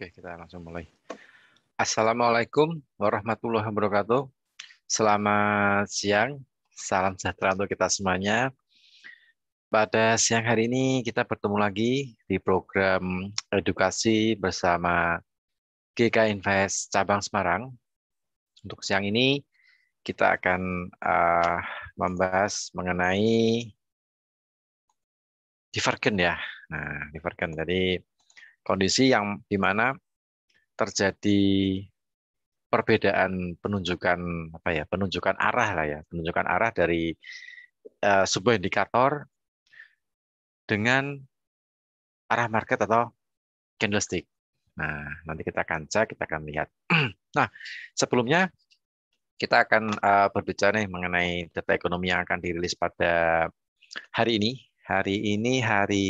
Oke, kita langsung mulai. Assalamualaikum warahmatullahi wabarakatuh. Selamat siang, salam sejahtera untuk kita semuanya. Pada siang hari ini kita bertemu lagi di program edukasi bersama GK Invest Cabang Semarang. Untuk siang ini kita akan membahas mengenai divergen ya. Nah, divergen. Jadi kondisi yang di mana terjadi perbedaan penunjukan penunjukan arah lah ya, penunjukan arah dari sebuah indikator dengan arah market atau candlestick. Nah, nanti kita akan cek, kita akan lihat. Nah, sebelumnya kita akan berbicara nih mengenai data ekonomi yang akan dirilis pada hari ini. Hari ini hari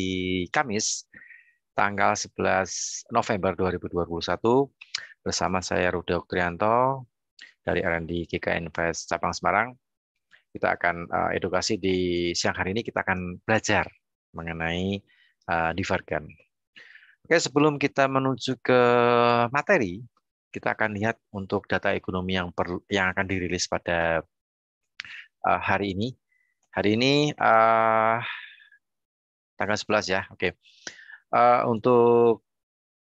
Kamis, tanggal 11 November 2021, bersama saya Rudi Oktrianto dari R&D GK Invest Cabang Semarang. Kita akan edukasi di siang hari ini, kita akan belajar mengenai divergen. Oke, sebelum kita menuju ke materi, kita akan lihat untuk data ekonomi yang akan dirilis pada hari ini. Hari ini tanggal 11 ya. Oke. Untuk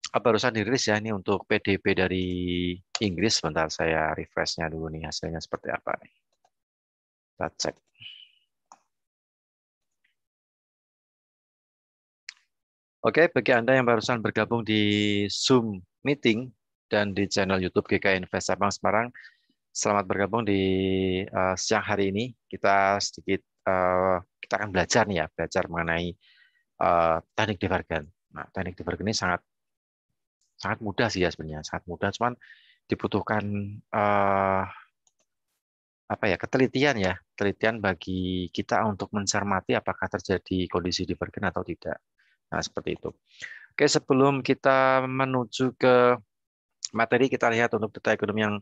barusan dirilis ya, ini untuk PDB dari Inggris. Sebentar saya refresh-nya dulu nih, hasilnya seperti apa nih. Kita cek. Oke, bagi Anda yang barusan bergabung di Zoom meeting dan di channel YouTube GK Invest Cabang Semarang, selamat bergabung di siang hari ini. Kita sedikit kita akan belajar nih ya, belajar mengenai teknik divergen. Nah, teknik divergen ini sangat mudah sih ya sebenarnya, sangat mudah, cuman dibutuhkan ketelitian bagi kita untuk mencermati apakah terjadi kondisi divergen atau tidak. Nah, seperti itu. Oke, sebelum kita menuju ke materi, kita lihat untuk data ekonomi yang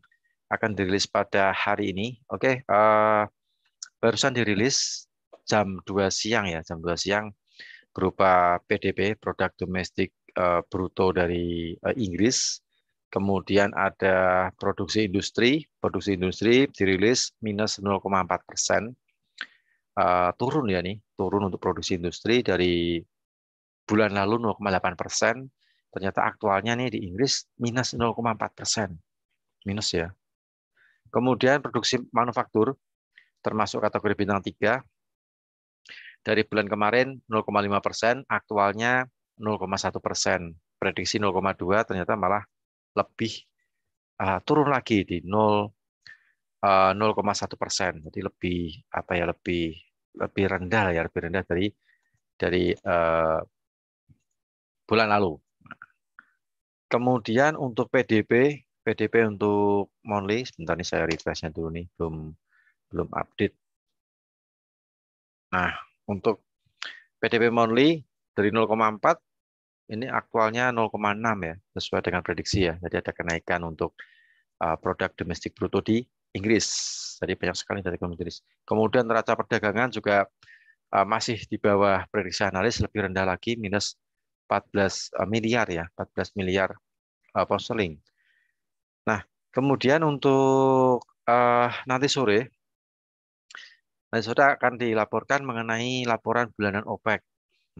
akan dirilis pada hari ini. Oke, barusan dirilis jam 2 siang ya, jam 2 siang berupa PDB, Produk Domestik Bruto dari Inggris. Kemudian ada produksi industri dirilis minus 0,4%. Turun ya nih, turun untuk produksi industri dari bulan lalu 0,8%. Ternyata aktualnya nih di Inggris minus 0,4%. Minus ya. Kemudian produksi manufaktur termasuk kategori bintang 3 dari bulan kemarin 0,5%, aktualnya 0,1%. Prediksi 0,2 ternyata malah lebih turun lagi di 0,1%. Jadi lebih rendah ya, lebih rendah dari bulan lalu. Kemudian untuk PDB untuk monthly, sebentar nih saya refresh-nya dulu nih, belum update. Nah, untuk PDB monthly dari 0,4 ini aktualnya 0,6 ya, sesuai dengan prediksi ya. Jadi ada kenaikan untuk produk domestik bruto di Inggris. Jadi banyak sekali dari Inggris. Kemudian neraca perdagangan juga masih di bawah prediksi analis, lebih rendah lagi, minus 14 miliar ya, 14 miliar pound sterling. Nah, kemudian untuk nanti sore akan dilaporkan mengenai laporan bulanan OPEC.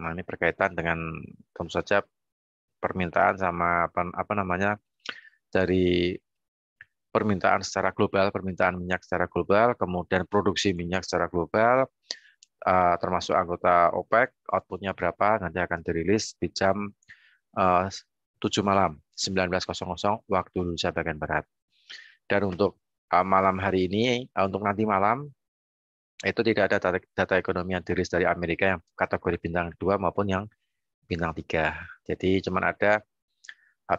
Nah, ini berkaitan dengan tentu saja permintaan sama apa namanya dari permintaan secara global, permintaan minyak secara global, kemudian produksi minyak secara global, termasuk anggota OPEC, outputnya berapa nanti akan dirilis di jam 7 malam, 19.00 waktu Indonesia bagian Barat. Dan untuk malam hari ini, untuk nanti malam, itu tidak ada data ekonomi yang dirilis dari Amerika yang kategori bintang 2 maupun yang bintang 3. Jadi cuma ada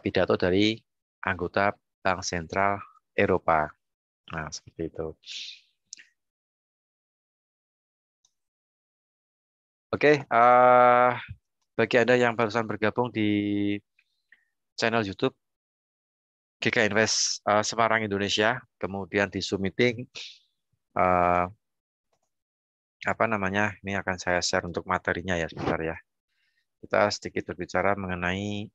pidato dari anggota Bank Sentral Eropa. Nah, seperti itu. Oke, bagi Anda yang barusan bergabung di channel YouTube GK Invest Semarang Indonesia, kemudian di Zoom meeting, ini akan saya share untuk materinya ya sebentar ya. Kita sedikit berbicara mengenai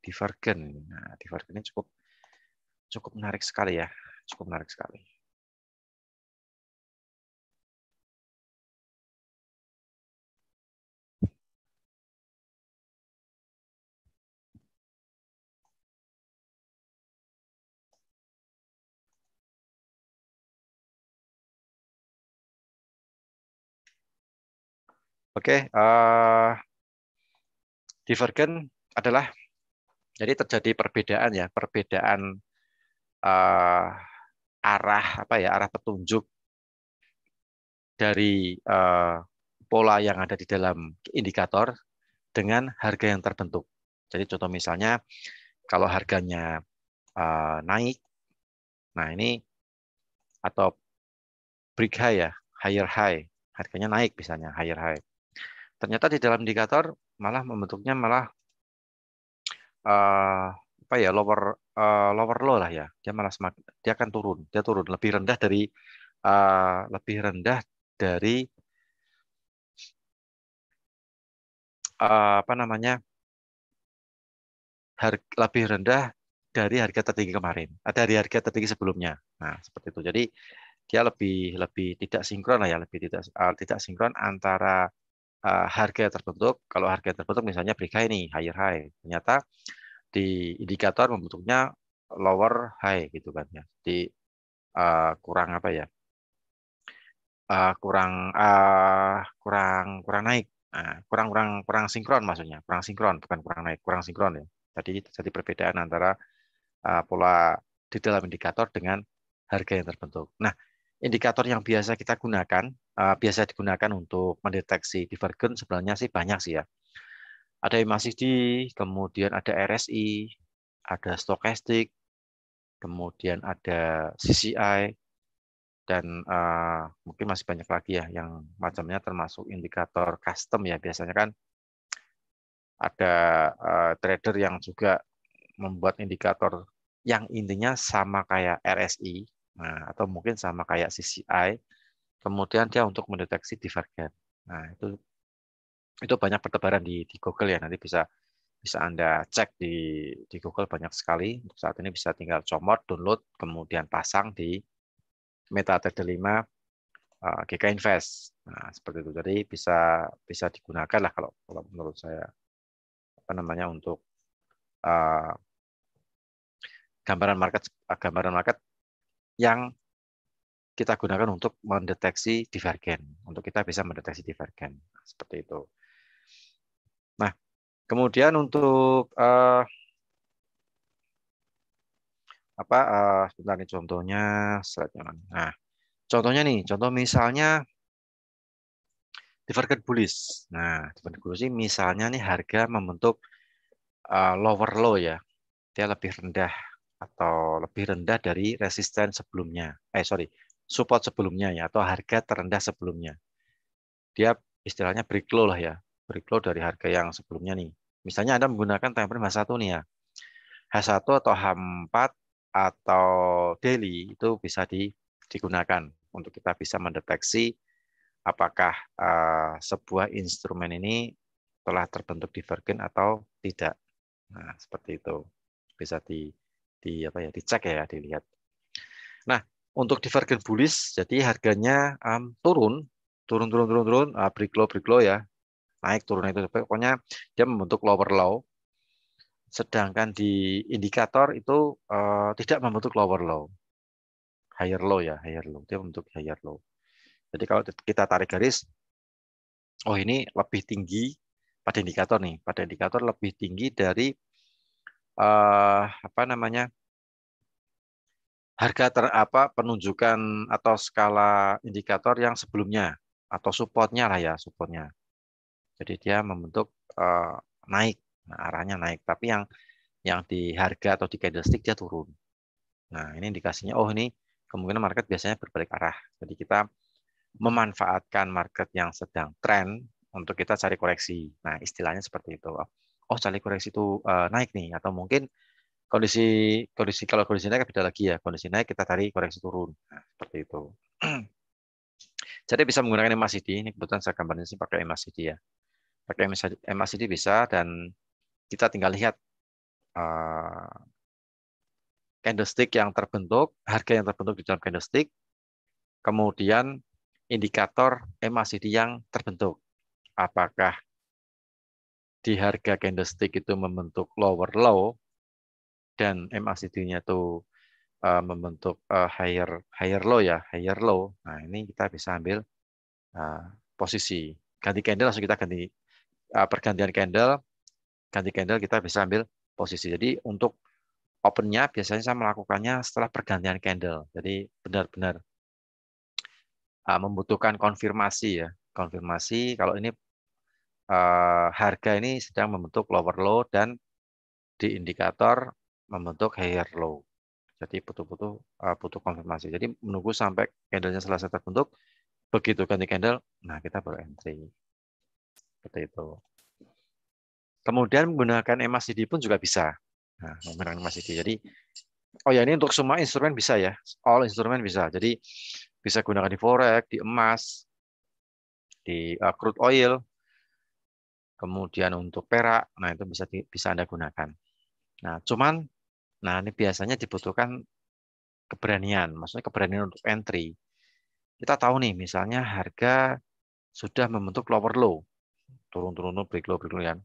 Divergen. Nah, divergen ini cukup menarik sekali ya, cukup menarik sekali. Oke, divergen adalah jadi terjadi perbedaan ya, perbedaan eh, arah apa ya, arah petunjuk dari pola yang ada di dalam indikator dengan harga yang terbentuk. Jadi contoh misalnya kalau harganya naik, nah ini atau break high ya, higher high, harganya naik misalnya higher high. Ternyata di dalam indikator malah membentuknya malah eh, apa ya lower low lah ya. Dia malah semakin dia akan turun, dia turun lebih rendah dari apa namanya lebih rendah dari harga tertinggi kemarin, dari harga tertinggi sebelumnya. Nah, seperti itu. Jadi dia lebih lebih tidak sinkron lah ya, lebih tidak sinkron antara harga yang terbentuk. Kalau harga yang terbentuk misalnya break high nih, higher high. Ternyata di indikator membentuknya lower high gitu kan ya. Jadi kurang apa ya? Kurang naik. Nah, kurang sinkron maksudnya, kurang sinkron bukan kurang naik, kurang sinkron ya. Jadi terjadi perbedaan antara pola di dalam indikator dengan harga yang terbentuk. Nah, indikator yang biasa kita gunakan, biasa digunakan untuk mendeteksi divergen sebenarnya sih banyak sih ya. Ada MACD, kemudian ada RSI, ada stokastik, kemudian ada CCI, dan mungkin masih banyak lagi ya yang macamnya termasuk indikator custom ya. Biasanya kan ada trader yang juga membuat indikator yang intinya sama kayak RSI, nah, atau mungkin sama kayak CCI, kemudian dia untuk mendeteksi divergen. Nah, itu banyak bertebaran di Google ya. Nanti bisa bisa Anda cek di Google banyak sekali. Untuk saat ini bisa tinggal comot, download, kemudian pasang di MetaTrader 5 GK Invest. Nah, seperti itu. Jadi bisa bisa digunakan lah kalau menurut saya apa namanya untuk uh, gambaran market yang kita gunakan untuk mendeteksi divergen, untuk kita bisa mendeteksi divergen seperti itu. Nah, kemudian untuk apa sebentar nih contohnya slide-nya. Nah, contohnya nih, contoh misalnya divergen bullish. Nah, divergen bullish ini misalnya nih harga membentuk lower low ya, dia lebih rendah atau lebih rendah dari resisten sebelumnya. Sorry, support sebelumnya ya, atau harga terendah sebelumnya. Dia istilahnya break low lah ya, break low dari harga yang sebelumnya nih. Misalnya Anda menggunakan time frame H1 nih ya, H1 atau H4 atau daily itu bisa digunakan untuk kita bisa mendeteksi apakah sebuah instrumen ini telah terbentuk divergen atau tidak. Nah, seperti itu. Bisa apa ya, dicek ya, dilihat. Nah, untuk divergen bullish, jadi harganya turun, break low ya, naik turun itu pokoknya dia membentuk lower low. Sedangkan di indikator itu tidak membentuk lower low, higher low ya, higher low. Dia membentuk higher low. Jadi kalau kita tarik garis, oh ini lebih tinggi pada indikator nih, pada indikator lebih tinggi dari apa namanya harga penunjukan atau skala indikator yang sebelumnya atau supportnya lah ya, supportnya. Jadi dia membentuk naik, nah, arahnya naik, tapi yang di harga atau di candlestick dia turun. Nah, ini indikasinya, oh ini kemungkinan market biasanya berbalik arah. Jadi kita memanfaatkan market yang sedang tren untuk kita cari koreksi. Nah, istilahnya seperti itu. Oh, cari koreksi itu naik nih, atau mungkin kondisi kalau kondisi naik beda lagi ya. Kondisi naik kita cari koreksi turun. Nah, seperti itu. Jadi bisa menggunakan MACD. Ini kebetulan saya gambarnya sih pakai MACD ya. Pakai MACD bisa dan kita tinggal lihat candlestick yang terbentuk, harga yang terbentuk di dalam candlestick, kemudian indikator MACD yang terbentuk. Apakah di harga candlestick itu membentuk lower low dan MACD-nya itu membentuk higher low ya, higher low. Nah, ini kita bisa ambil posisi. Ganti candle langsung kita ganti pergantian candle, ganti candle kita bisa ambil posisi. Jadi untuk opennya biasanya saya melakukannya setelah pergantian candle. Jadi benar-benar membutuhkan konfirmasi ya. Konfirmasi kalau ini harga ini sedang membentuk lower low dan di indikator membentuk higher low. Jadi butuh konfirmasi. Jadi menunggu sampai candlenya selesai terbentuk, begitu ganti candle, nah kita baru entry. Seperti itu. Kemudian menggunakan MACD pun juga bisa. Nah, menggunakan MACD. Jadi, oh ya ini untuk semua instrumen bisa ya. All instrumen bisa. Jadi bisa gunakan di forex, di emas, di crude oil, kemudian untuk perak. Nah itu bisa Anda gunakan. Nah nah ini biasanya dibutuhkan keberanian. Maksudnya keberanian untuk entry. Kita tahu nih, misalnya harga sudah membentuk lower low, turun-turun, break low kan.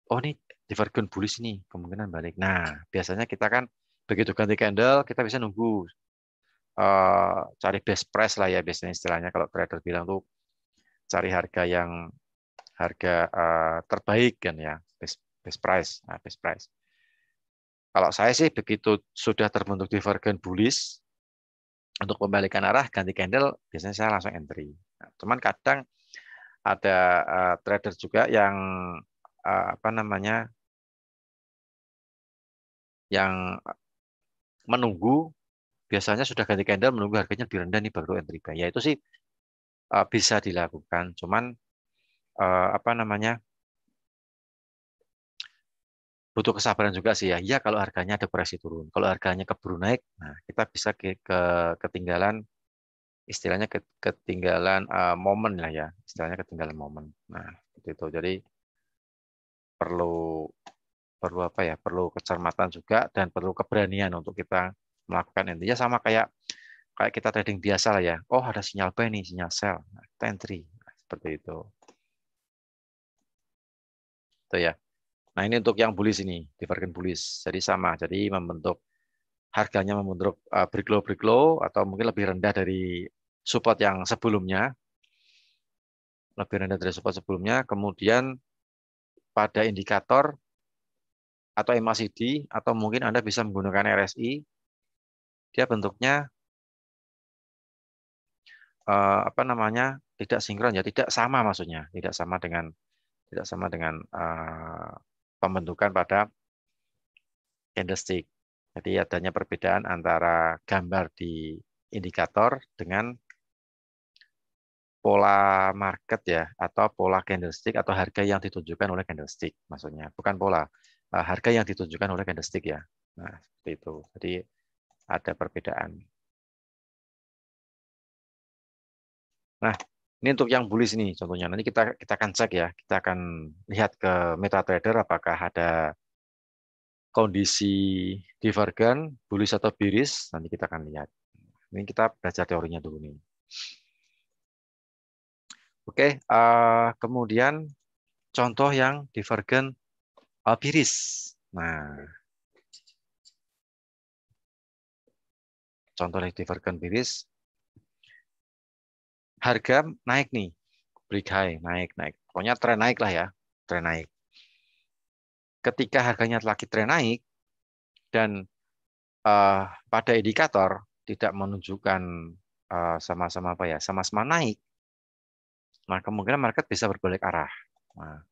Oh ini divergent bullish nih, kemungkinan balik. Nah, biasanya kita kan begitu ganti candle, kita bisa nunggu cari best price lah ya, biasanya istilahnya kalau trader bilang tuh cari harga terbaik kan ya, best price. Nah, best price. Kalau saya sih begitu sudah terbentuk divergent bullish, untuk pembalikan arah ganti candle, biasanya saya langsung entry. Nah, cuman kadang ada trader juga yang apa namanya, yang menunggu, biasanya sudah ganti candle menunggu harganya lebih rendah nih baru entry buy. Ya itu sih bisa dilakukan. Cuman apa namanya, butuh kesabaran juga sih ya. Iya kalau harganya ada koreksi turun. Kalau harganya keburu naik, nah kita bisa ketinggalan, istilahnya ketinggalan momen lah ya. Istilahnya ketinggalan momen. Nah itu. Jadi perlu perlu apa ya? Perlu kecermatan juga dan perlu keberanian untuk kita melakukan, intinya sama kayak kayak kita trading biasa lah ya. Oh ada sinyal buy nih, sinyal sell, nah, kita entry. Nah, seperti itu. Itu ya. Nah ini untuk yang bullish ini, divergent bullish. Jadi sama, jadi membentuk harganya membentuk break low atau mungkin lebih rendah dari support yang sebelumnya, lebih rendah dari support sebelumnya. Kemudian pada indikator atau MACD atau mungkin Anda bisa menggunakan RSI, dia bentuknya apa namanya, tidak sinkron ya, tidak sama maksudnya, tidak sama dengan pembentukan pada candlestick. Jadi adanya perbedaan antara gambar di indikator dengan pola market ya, atau pola candlestick atau harga yang ditunjukkan oleh candlestick maksudnya, bukan pola, harga yang ditunjukkan oleh candlestick ya. Nah, seperti itu. Jadi ada perbedaan. Nah, ini untuk yang bullish ini contohnya. Nanti kita akan cek ya, kita akan lihat ke MetaTrader apakah ada kondisi divergen, bullish atau bearish, nanti kita akan lihat. Ini kita belajar teorinya dulu nih. Oke, kemudian contoh yang divergen bearish. Nah, contoh yang divergen bearish, harga naik nih, break high, naik. Pokoknya tren naik lah ya, tren naik. Ketika harganya lagi tren naik dan pada indikator tidak menunjukkan sama-sama apa ya, sama-sama naik, nah kemungkinan market bisa berbalik arah. Nah,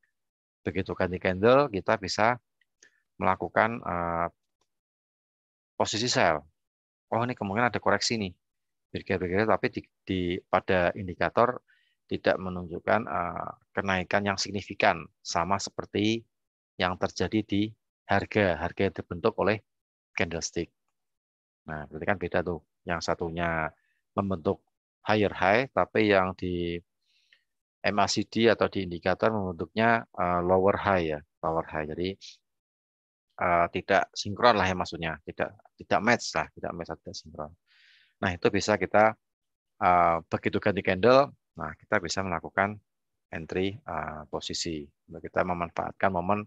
begitu ganti candle, kita bisa melakukan posisi sell. Oh ini kemungkinan ada koreksi nih, bergerak-bergerak, tapi pada indikator tidak menunjukkan kenaikan yang signifikan, sama seperti yang terjadi di harga yang dibentuk oleh candlestick. Nah, berarti kan beda tuh. Yang satunya membentuk higher high, tapi yang di MACD atau di indikator membentuknya lower high ya, lower high. Jadi tidak sinkron lah ya maksudnya, tidak match lah, tidak match atau tidak sinkron. Nah, itu bisa kita begitu ganti candle, nah kita bisa melakukan entry posisi. Kita memanfaatkan momen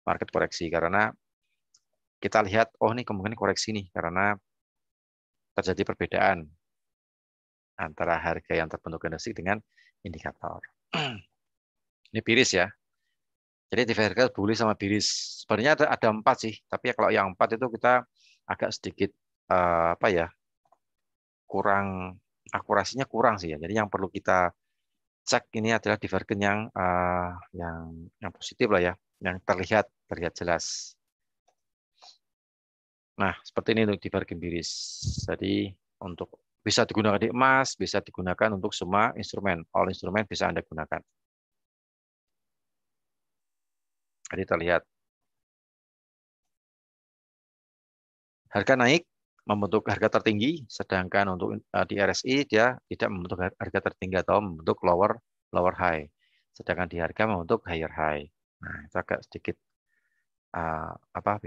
market koreksi karena kita lihat, oh ini kemungkinan koreksi nih karena terjadi perbedaan antara harga yang terbentuk candlestick dengan indikator. Ini biris ya. Jadi divergence bullish sama bearish. Sebenarnya ada 4 sih, tapi kalau yang 4 itu kita agak sedikit apa ya, kurang akurasinya kurang sih ya. Jadi yang perlu kita cek ini adalah divergence yang positif lah ya, yang terlihat jelas. Nah, seperti ini untuk divergence bearish. Jadi untuk bisa digunakan di emas, bisa digunakan untuk semua instrumen. All instrumen bisa Anda gunakan. Jadi terlihat harga naik membentuk harga tertinggi, sedangkan untuk di RSI dia tidak membentuk harga tertinggi atau membentuk lower high, sedangkan di harga membentuk higher high. Nah, itu agak sedikit apa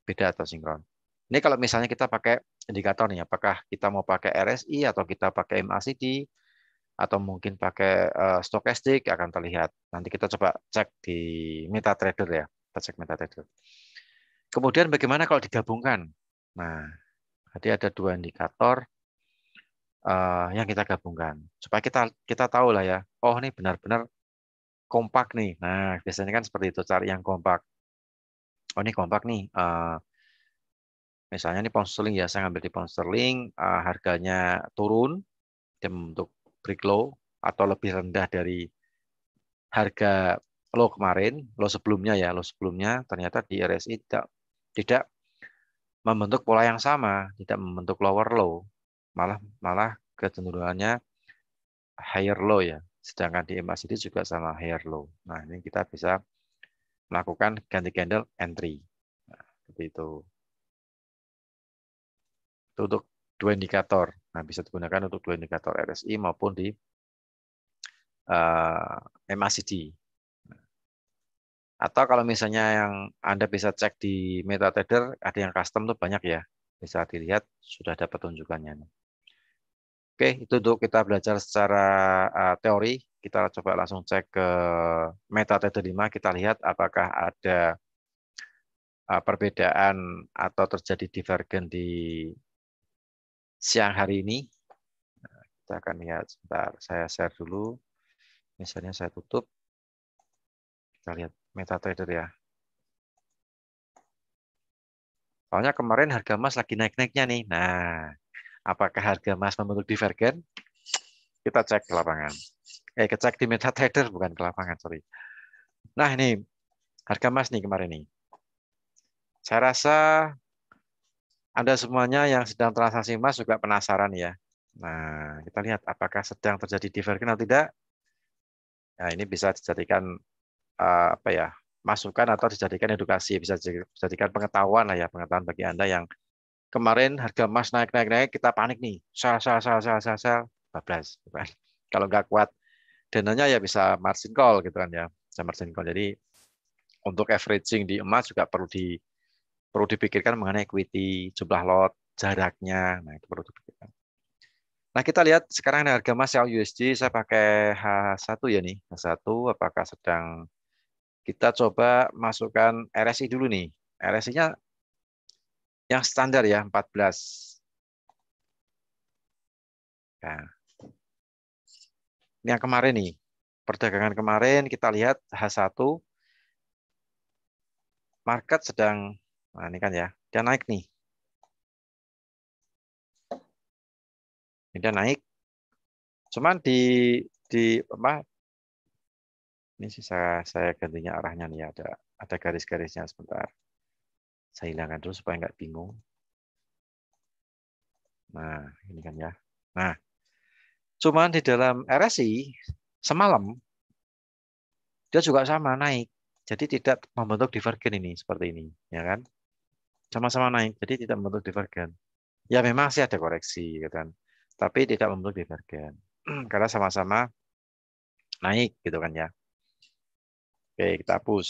beda atau sinkron. Ini kalau misalnya kita pakai indikator nih, apakah kita mau pakai RSI atau kita pakai MACD atau mungkin pakai stokastik akan terlihat. Nanti kita coba cek di MetaTrader ya, kita cek MetaTrader. Kemudian bagaimana kalau digabungkan? Nah, jadi ada 2 indikator yang kita gabungkan supaya kita tahu lah ya. Oh ini benar-benar kompak nih. Nah biasanya kan seperti itu, cari yang kompak. Oh ini kompak nih. Misalnya ini pound sterling ya, saya ngambil di pound sterling, harganya turun dan membentuk break low atau lebih rendah dari harga low kemarin, low sebelumnya ya, low sebelumnya ternyata di RSI tidak membentuk pola yang sama, tidak membentuk lower low, malah kecenderungannya higher low ya. Sedangkan di MACD juga sama higher low. Nah, ini kita bisa melakukan ganti candle entry. Nah, seperti itu. Itu untuk 2 indikator. Nah, bisa digunakan untuk 2 indikator RSI maupun di MACD. Atau kalau misalnya yang Anda bisa cek di MetaTrader, ada yang custom tuh banyak ya. Bisa dilihat, sudah ada petunjukannya. Oke, itu untuk kita belajar secara teori. Kita coba langsung cek ke MetaTrader 5. Kita lihat apakah ada perbedaan atau terjadi divergen di siang hari ini. Kita akan lihat sebentar. Saya share dulu. Misalnya saya tutup. Kita lihat MetaTrader ya. Soalnya kemarin harga emas lagi naik-naiknya nih. Nah, apakah harga emas membentuk divergen? Kita cek ke lapangan. Cek di MetaTrader bukan ke lapangan, sorry. Nah, ini harga emas nih kemarin nih. Saya rasa Anda semuanya yang sedang transaksi emas juga penasaran ya. Nah, kita lihat apakah sedang terjadi divergen atau tidak. Nah, ini bisa dijadikan apa ya, masukan atau dijadikan edukasi, bisa dijadikan pengetahuan lah ya, pengetahuan bagi Anda yang kemarin harga emas naik, kita panik nih, sell, bablas, gitu kan. Kalau nggak kuat dananya ya bisa margin call gitu kan ya, bisa margin call. Jadi untuk averaging di emas juga perlu dipikirkan mengenai equity, jumlah lot, jaraknya, nah itu perlu dipikirkan. Nah kita lihat sekarang harga emas yang USD, saya pakai H1 ya nih, H1 apakah sedang kita coba masukkan RSI dulu nih. RSI-nya yang standar ya 14. Nah, ini yang kemarin nih. Perdagangan kemarin kita lihat H1 market sedang, nah ini kan ya, dia naik nih. Dia naik. Cuman di apa? Ini sih saya gantinya arahnya nih, ada garis-garisnya sebentar. Saya hilangkan dulu supaya nggak bingung. Nah, ini kan ya. Nah, cuman di dalam RSI semalam dia juga sama naik. Jadi tidak membentuk divergen ini seperti ini, ya kan? Sama-sama naik, jadi tidak membentuk divergen. Ya memang sih ada koreksi, gitu kan. Tapi tidak membentuk divergen. Karena sama-sama naik, gitu kan ya. Oke, kita hapus.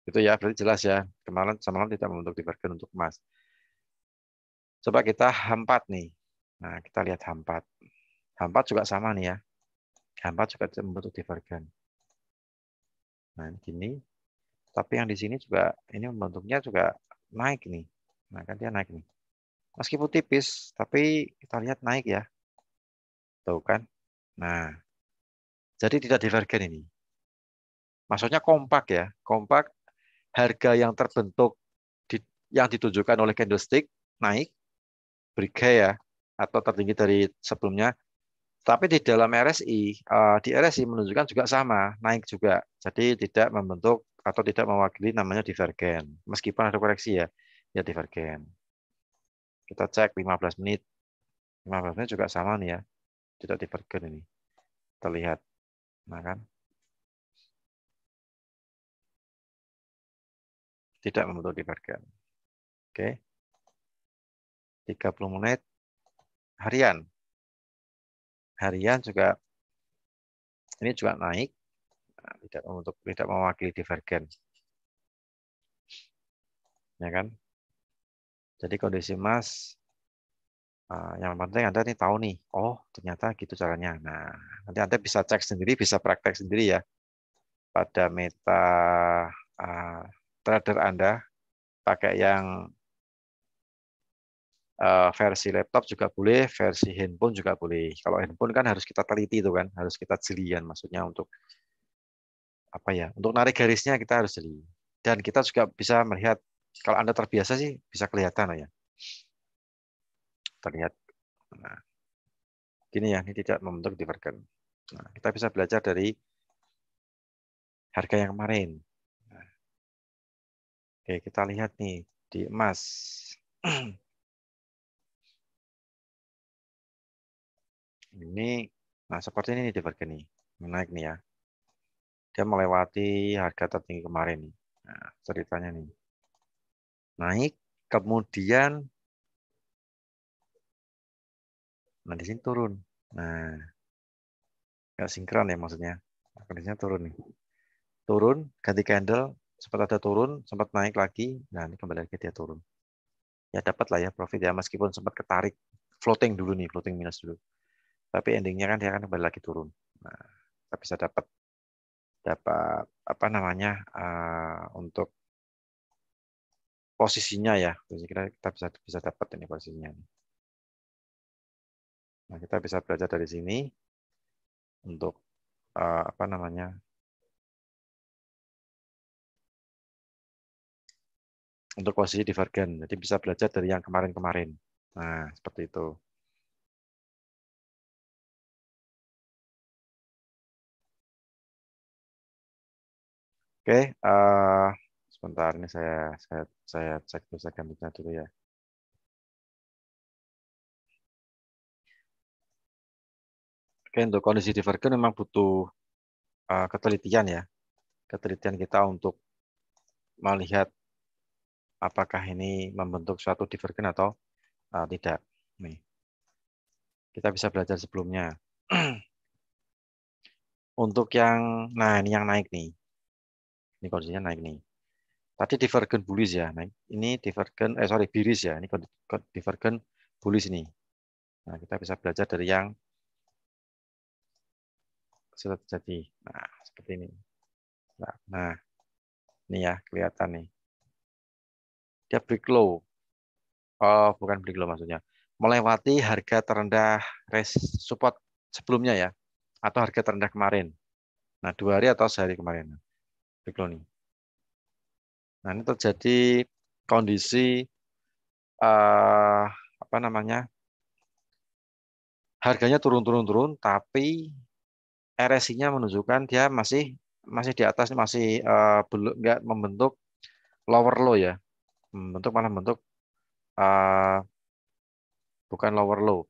Itu ya, berarti jelas ya. Kemarin semalam tidak membentuk divergen untuk emas. Coba kita H4 nih. Nah, kita lihat H4. H4 juga sama nih ya. H4 juga membentuk divergen. Nah, ini gini. Tapi yang di sini juga, ini bentuknya juga naik nih. Nah, kan dia naik nih. Meskipun tipis, tapi kita lihat naik ya. Tuh kan. Nah, jadi tidak divergen ini. Maksudnya kompak ya. Kompak, harga yang terbentuk, yang ditunjukkan oleh candlestick, naik, berikay ya. Atau tertinggi dari sebelumnya. Tapi di dalam RSI, di RSI menunjukkan juga sama, naik juga. Jadi tidak membentuk atau tidak mewakili namanya divergen. Meskipun ada koreksi ya, ya divergen. Kita cek 15 menit. 15 menit juga sama nih ya. Tidak divergen ini. Terlihat. Nah kan, tidak membentuk divergen. Oke. 30 menit harian. Harian juga ini juga naik, nah, tidak mewakili divergen. Ya kan? Jadi kondisi emas yang penting Anda nih tahu nih, oh ternyata gitu caranya. Nah, nanti Anda bisa cek sendiri, bisa praktek sendiri ya pada meta uh, trader Anda pakai yang versi laptop juga boleh, versi handphone juga boleh. Kalau handphone kan harus kita teliti itu kan, harus kita jelian maksudnya untuk apa ya? Untuk narik garisnya kita harus jeli. Dan kita juga bisa melihat kalau Anda terbiasa sih bisa kelihatan ya. Terlihat. Nah, gini ya, ini tidak membentuk divergen. Nah, kita bisa belajar dari harga yang kemarin. Nah, oke, kita lihat nih di emas. Ini, nah seperti ini nih divergen nih, menaik nih ya. Dia melewati harga tertinggi kemarin nih. Nah, ceritanya nih, naik, kemudian, nah di sini turun. Nah, nggak sinkron ya maksudnya. Nah, kondisinya turun nih. Turun, ganti candle, sempat ada turun, sempat naik lagi. Nah, ini kembali lagi dia turun. Ya dapat lah ya profit ya meskipun sempat ketarik floating dulu nih, floating minus dulu. Tapi endingnya kan dia akan kembali lagi turun. Nah, kita bisa dapat dapat apa namanya untuk posisinya ya. Jadi kita bisa bisa dapat ini posisinya. Nah, kita bisa belajar dari sini untuk apa namanya untuk posisi divergen. Jadi bisa belajar dari yang kemarin-kemarin. Nah, seperti itu. Oke, sebentar ini saya cek dulu saya gantinya dulu ya. Oke, untuk kondisi divergen memang butuh ketelitian ya. Ketelitian kita untuk melihat apakah ini membentuk suatu divergen atau tidak. Nih, kita bisa belajar sebelumnya. Untuk yang, nah ini yang naik nih. Ini kondisinya naik nih. Tadi divergen bullish ya. Nah, ini divergen, sorry, bearish ya. Ini divergen bullish ini. Nah, kita bisa belajar dari yang sudah terjadi. Nah, seperti ini. Nah, ini ya, kelihatan nih. Dia break low. Oh, bukan break low maksudnya. Melewati harga terendah support sebelumnya ya. Atau harga terendah kemarin. Nah, 2 hari atau sehari kemarin. Break low nih. Nah, ini terjadi kondisi apa namanya? Harganya turun-turun-turun, tapi RSI-nya menunjukkan dia masih masih di atas, masih belum nggak membentuk lower low ya, membentuk malah membentuk uh, bukan lower low,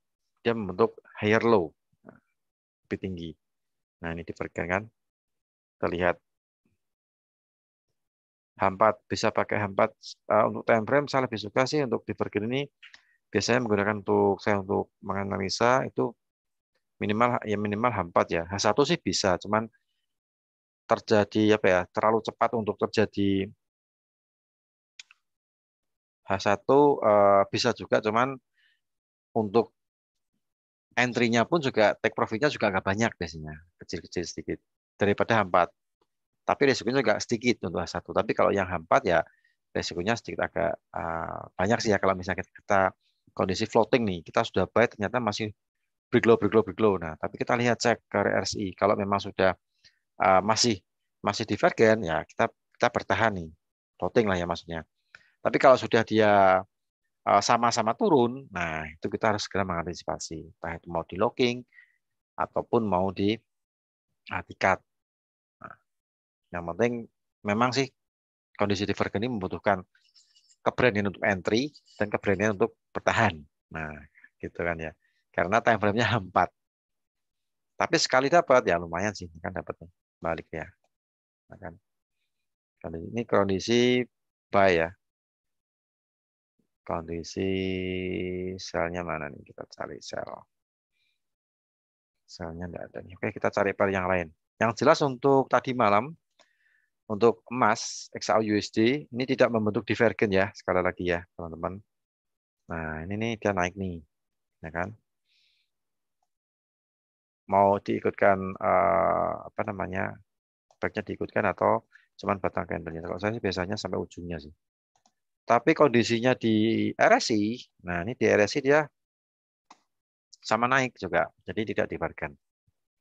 dia membentuk higher low, lebih tinggi. Nah ini divergen kan, terlihat H4 bisa pakai H4 untuk time frame. Saya lebih suka sih untuk divergen ini biasanya menggunakan untuk saya untuk menganalisa itu minimal ya minimal H4 ya. H1 sih bisa, cuman terjadi apa ya terlalu cepat untuk terjadi H1 bisa juga, cuman untuk entry-nya pun juga take profit-nya juga nggak banyak biasanya, kecil-kecil sedikit daripada H4. Tapi resikonya juga sedikit untuk H1. Tapi kalau yang H4 ya resikonya sedikit agak banyak sih ya kalau misalnya kita kondisi floating nih, kita sudah buy ternyata masih break low, break low, break low. Nah, tapi kita lihat cek ke RSI. Kalau memang sudah masih masih divergen ya kita bertahan nih. Floating lah ya maksudnya. Tapi kalau sudah dia sama-sama turun, nah itu kita harus segera mengantisipasi. Entah itu mau di locking ataupun mau di cut. Nah, yang penting memang sih kondisi divergen ini membutuhkan keberanian untuk entry dan keberanian untuk bertahan. Nah, gitu kan ya. Karena time frame-nya 4. Tapi sekali dapat ya lumayan sih kan dapatnya balik ya. Nah, kan. Kali ini kondisi buy ya. Kondisi selnya mana nih? Kita cari sel. Selnya enggak ada nih. Oke, kita cari pair yang lain. Yang jelas untuk tadi malam untuk emas XAUUSD ini tidak membentuk divergen ya, sekali lagi ya, teman-teman. Nah, ini nih dia naik nih, ya kan? Mau diikutkan apa namanya? Baiknya diikutkan atau cuman batang candlenya. Kalau saya sih biasanya sampai ujungnya sih. Tapi kondisinya di RSI, nah ini di RSI dia sama naik juga, jadi tidak divergen.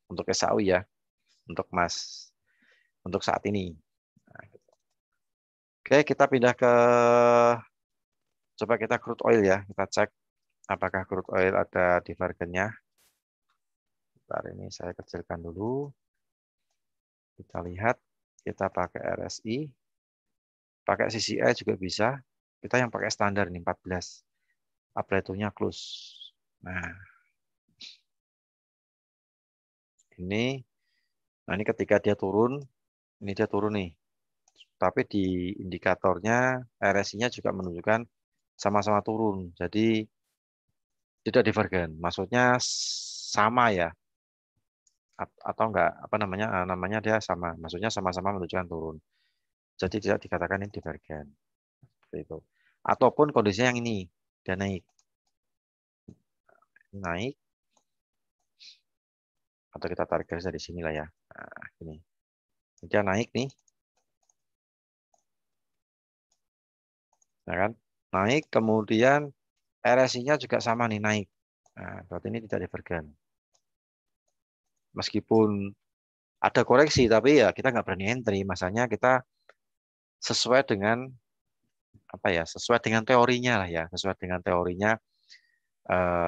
Untuk SAU ya, untuk emas, untuk saat ini. Nah, gitu. Oke, kita pindah ke, coba kita crude oil ya, kita cek apakah crude oil ada divergennya. Bentar ini saya kecilkan dulu, kita lihat, kita pakai RSI, pakai CCI juga bisa, kita yang pakai standar ini 14, amplitude-nya close. Nah, ini, nah ini ketika dia turun, ini dia turun nih. Tapi di indikatornya RSI-nya juga menunjukkan sama-sama turun. Jadi tidak divergen. Maksudnya sama ya atau enggak apa namanya namanya dia sama. Maksudnya sama-sama menunjukkan turun. Jadi tidak dikatakan ini divergen. Seperti itu. Ataupun kondisinya yang ini dia naik. Naik atau kita tarik garis dari sini lah ya. Nah, ini. Dia naik nih. Ya kan? Naik kemudian RSI-nya juga sama nih naik. Nah, berarti ini tidak divergen. Meskipun ada koreksi, tapi ya kita nggak berani entry. Masanya kita sesuai dengan apa ya? Sesuai dengan teorinya lah ya. Sesuai dengan teorinya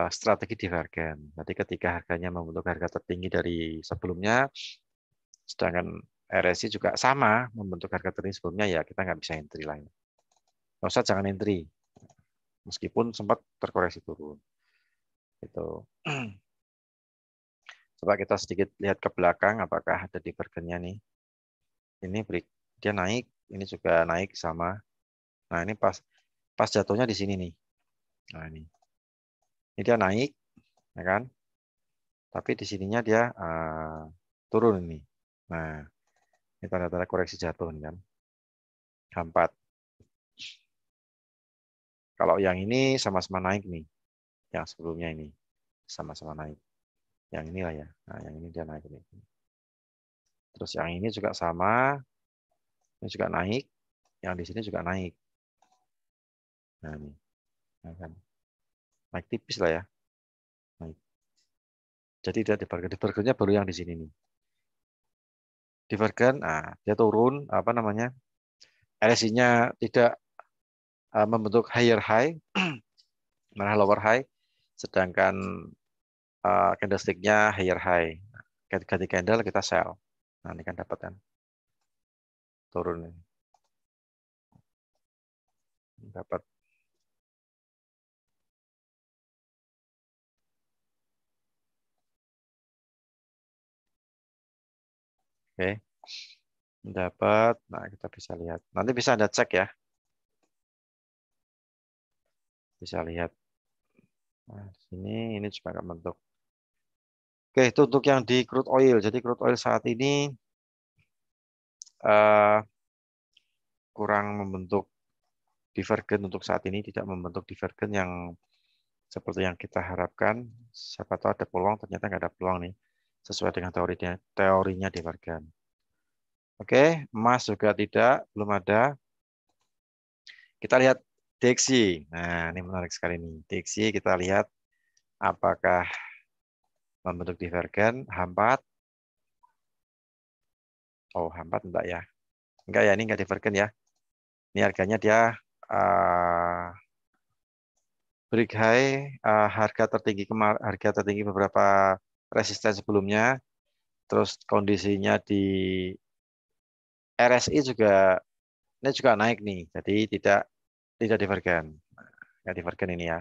strategi divergen. Jadi ketika harganya membentuk harga tertinggi dari sebelumnya, sedangkan RSI juga sama membentuk harga tertinggi sebelumnya, ya kita nggak bisa entry lah. Nggak usah jangan entry, meskipun sempat terkoreksi turun. Itu. Coba kita sedikit lihat ke belakang, apakah ada divergennya nih. Ini break, dia naik, ini juga naik sama. Nah ini pas jatuhnya di sini nih. Nah ini dia naik, ya kan? Tapi di sininya dia turun ini. Nah ini tanda-tanda koreksi jatuh nih kan. H4. Kalau yang ini sama-sama naik nih. Yang sebelumnya ini sama-sama naik. Yang inilah ya. Nah yang ini dia naik nih. Terus yang ini juga sama. Ini juga naik. Yang di sini juga naik. Nah ini. Nah, kan. Naik tipis lah ya. Naik. Jadi dia divergennya baru yang di sini nih. Divergen, nah dia turun, apa namanya, RSI-nya tidak membentuk higher high, malah lower high, sedangkan candlestick-nya higher high. Ganti candle kita sell. Nah ini kan dapat kan turun ini. Dapat. Oke. Dapat. Nah kita bisa lihat. Nanti bisa Anda cek ya. Bisa lihat. Nah, di sini ini juga nggak bentuk. Oke, itu untuk yang di crude oil. Jadi crude oil saat ini uh, kurang membentuk divergen untuk saat ini, tidak membentuk divergen yang seperti yang kita harapkan. Siapa tahu ada peluang, ternyata nggak ada peluang nih, sesuai dengan teorinya divergen. Oke, emas juga tidak, belum ada. Kita lihat DXY. Nah, ini menarik sekali nih. DXY kita lihat apakah membentuk divergen. H4. Oh, H4 enggak ya. Enggak ya, ini enggak divergen ya. Ini harganya dia break high, harga tertinggi beberapa resisten sebelumnya. Terus kondisinya di RSI juga ini juga naik nih. Jadi tidak divergen. Enggak divergen ini ya.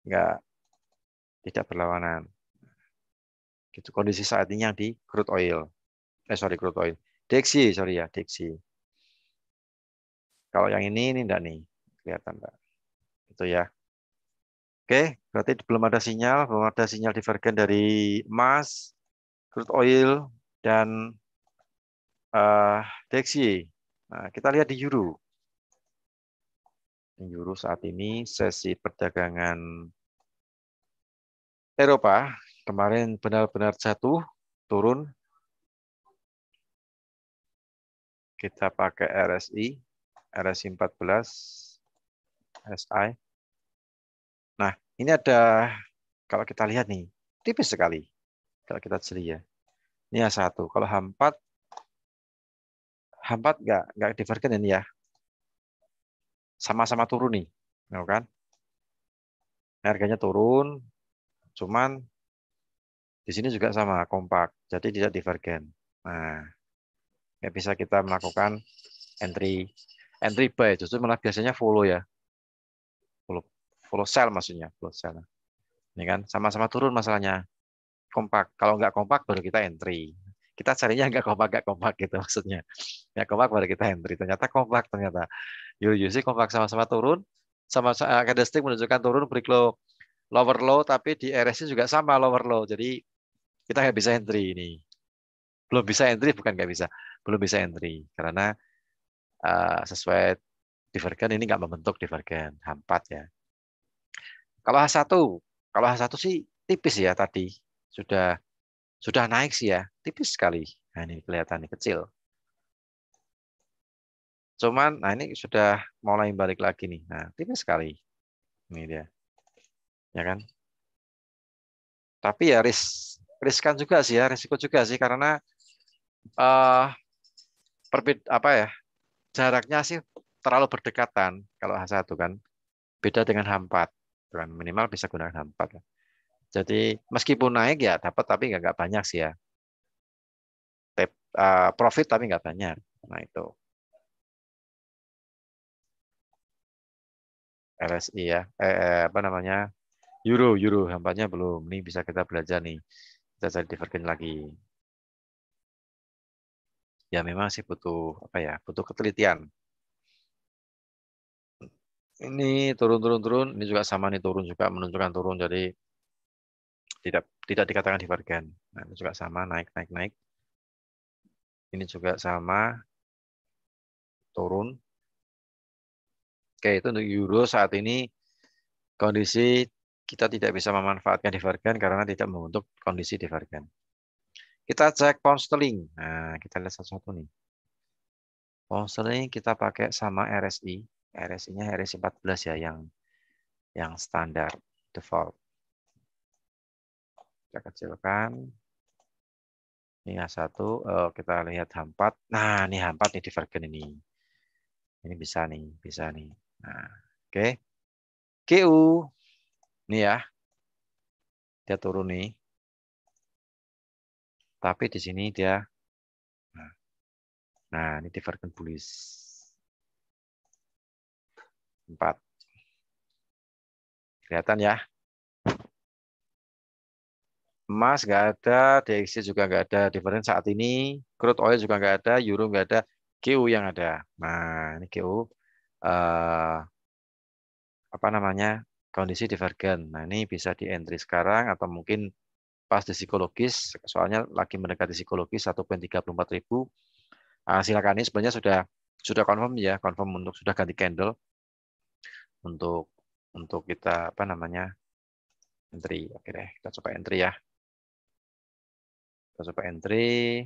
Enggak tidak berlawanan. Gitu kondisi saat ini yang di crude oil. Sorry, crude oil. DXY, sorry ya, DXY. Kalau yang ini enggak nih. Kelihatan enggak? Itu ya. Oke, berarti belum ada sinyal divergen dari emas, crude oil, dan DXY. Nah, kita lihat di euro. Di euro saat ini sesi perdagangan Eropa kemarin benar-benar jatuh, turun. Kita pakai RSI 14, SI. Nah, ini ada, kalau kita lihat nih, tipis sekali. Kalau kita jeli ya. Ini H1. Kalau H4 nggak divergen ini ya. Sama-sama turun nih. Ya kan? Harganya turun, cuman di sini juga sama, kompak. Jadi tidak divergen. Nah, nggak bisa kita melakukan entry buy. Justru malah biasanya follow ya. Follow, follow sell maksudnya. Follow sell. Ini kan sama-sama turun masalahnya. Kompak. Kalau nggak kompak baru kita entry. Kita carinya nggak kompak gitu maksudnya. Nggak kompak baru kita entry. Ternyata kompak ternyata. Sih kompak sama-sama turun. Sama candlestick menunjukkan turun break lower low tapi di RSI juga sama lower low. Jadi kita nggak bisa entry ini. Belum bisa entry bukan nggak bisa. Belum bisa entry karena sesuai divergen ini nggak membentuk divergen H4 ya. Kalau H1, kalau H1 sih tipis ya tadi. Sudah sudah naik sih ya, tipis sekali. Nah, ini kelihatan nih, kecil. Cuman, nah ini sudah mulai balik lagi nih. Nah, tipis sekali. Ini dia. Ya kan? Tapi ya riskan juga sih ya, risiko juga sih karena eh apa ya? Jaraknya sih terlalu berdekatan kalau H1 kan. Beda dengan H4. Kan minimal bisa gunakan H4 ya. Jadi meskipun naik ya dapat tapi nggak banyak sih ya. Profit tapi nggak banyak. Nah itu RSI ya. Apa namanya? Euro H4-nya belum. Ini bisa kita belajar nih. Kita cari divergen lagi. Ya memang sih butuh apa ya? Butuh ketelitian. Ini turun. Ini juga sama nih turun juga menunjukkan turun. Jadi tidak dikatakan divergen. Nah, ini juga sama naik. Ini juga sama turun. Oke, itu untuk euro saat ini kondisi kita tidak bisa memanfaatkan divergen karena tidak membentuk kondisi divergen. Kita cek pound sterling. Nah, kita lihat satu-satu nih. Pound sterling kita pakai sama RSI. RSI-nya RSI 14 ya yang standar default. Kita kecilkan. Ini H1, kita lihat H4. Nah, ini H4 nih divergen ini. Ini bisa nih. Nah, oke. QU. Ini ya. Dia turun nih. Tapi di sini dia nah, ini divergen bullish. 4. Kelihatan ya. Emas nggak ada, DXY juga nggak ada. Divergen saat ini, crude oil juga nggak ada, euro nggak ada, QU yang ada. Nah, ini QU apa namanya kondisi divergen. Nah, ini bisa di entry sekarang atau mungkin pas di psikologis, soalnya lagi mendekati psikologis 1.34.000. Silakan ini sebenarnya sudah confirm ya, confirm untuk sudah ganti candle. untuk kita apa namanya entry. Oke deh, kita coba entry ya. Kita coba entry.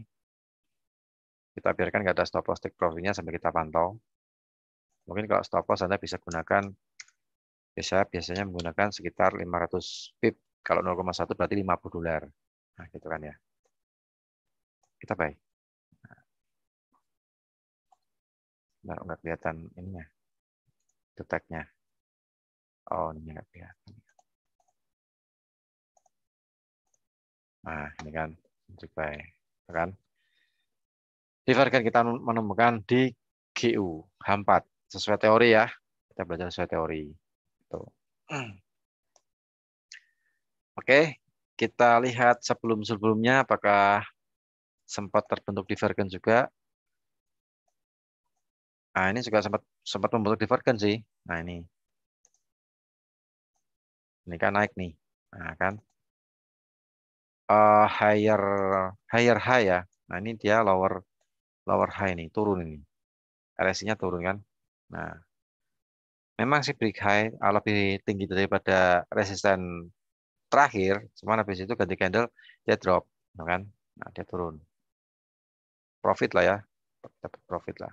Kita biarkan nggak ada stop loss take profitnya sampai kita pantau. Mungkin kalau stop loss Anda bisa gunakan biasanya menggunakan sekitar 500 pip. Kalau 0,1 berarti $50. Nah, gitu kan ya. Kita buy. Nah, nggak kelihatan ininya, deteknya. Oh, ini nggak kelihatan. Nah, ini kan, entry buy, kan? Divergen kita menemukan di GU H4 sesuai teori ya. Kita belajar sesuai teori. Tuh. Oke, kita lihat sebelum-sebelumnya apakah sempat terbentuk divergen juga. Nah, ini juga sempat sempat membentuk divergen sih. Nah, ini kan naik nih. Nah, kan higher higher high ya. Nah, ini dia lower lower high nih, turun ini. RSI-nya turun kan. Nah, memang sih break high lebih tinggi daripada resisten terakhir, cuman habis itu ganti candle dia drop, ya kan? Nah, dia turun. Profit lah ya, dapat profit lah.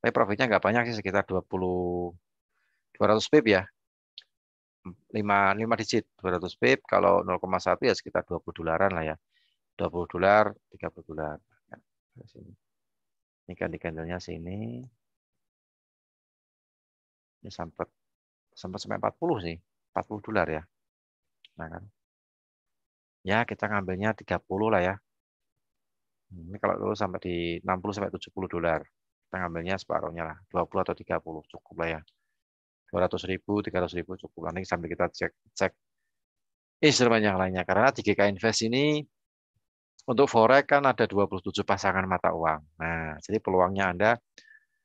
Tapi profitnya nggak banyak sih, sekitar 200 pip ya. 5 digit, 200 pip. Kalau 0,1 ya sekitar $20 lah ya. $20, $30. Ini ganti candlenya sini. Ini sempat sampai 40 sih. $40 ya. Nah kan. Ya, kita ngambilnya 30 lah ya. Ini kalau dulu sampai di 60 sampai $70. Kita ngambilnya separuhnya lah, 20 atau 30 cukup lah ya. 200.000, 300.000 cukup. Nanti sambil kita cek cek instrumen yang lainnya. Karena di GK Invest ini untuk forex kan ada 27 pasangan mata uang. Nah, jadi peluangnya Anda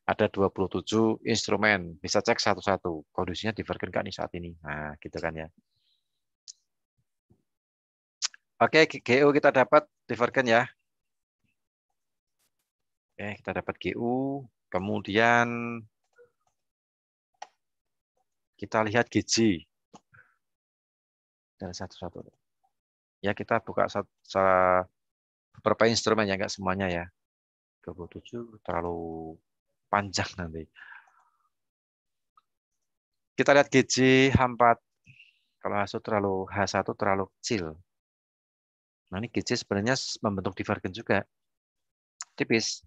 ada 27 instrumen. Bisa cek satu-satu. Kondisinya divergen nggak nih saat ini. Nah, gitu kan ya. Oke, GU kita dapat divergen ya. Oke, kita dapat GU. Kemudian kita lihat GJ. Dari satu-satu. Ya, kita buka beberapa instrumen ya, nggak semuanya ya. 27 terlalu panjang nanti. Kita lihat GJ H4. Kalau H1 terlalu kecil. Nah, ini GJ sebenarnya membentuk divergen juga. Tipis.